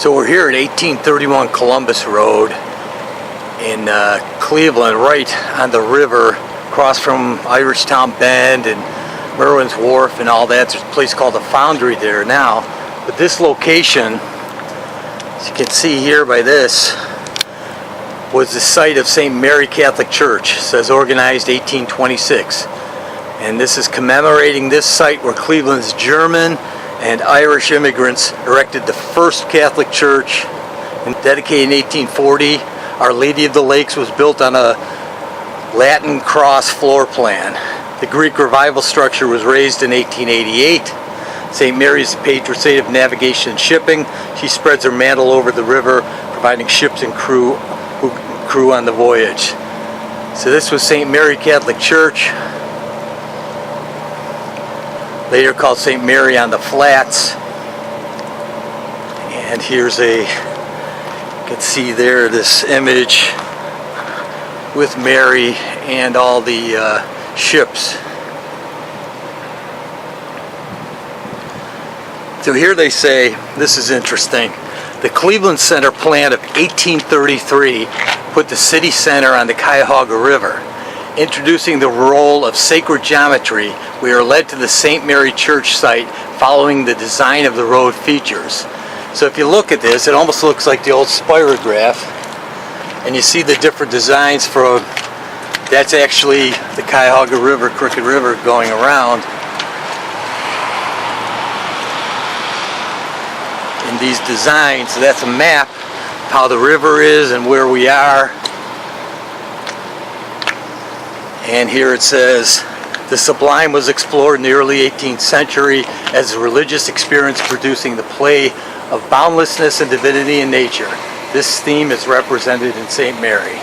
So we're here at 1831 Columbus Road in Cleveland, right on the river, across from Irishtown Bend and Merwin's Wharf and all that. There's a place called the Foundry there now. But this location, as you can see here by this, was the site of St. Mary Catholic Church. It says organized 1826. And this is commemorating this site where Cleveland's German and Irish immigrants erected the first Catholic church, and dedicated in 1840. Our Lady of the Lakes was built on a Latin cross floor plan. The Greek revival structure was raised in 1888. St. Mary is the patron saint of navigation and shipping. She spreads her mantle over the river, providing ships and crew on the voyage. So this was St. Mary Catholic Church, later called St. Mary on the Flats. And here's you can see there this image with Mary and all the ships. So here they say, this is interesting, the Cleveland Center plan of 1833 put the city center on the Cuyahoga River. Introducing the role of sacred geometry, we are led to the St. Mary Church site following the design of the road features. So if you look at this, it almost looks like the old spirograph, and you see the different designs for, that's actually the Cuyahoga River, Crooked River going around. In these designs, so that's a map of how the river is and where we are. And here it says, the sublime was explored in the early 18th century as a religious experience producing the play of boundlessness and divinity in nature. This theme is represented in St. Mary.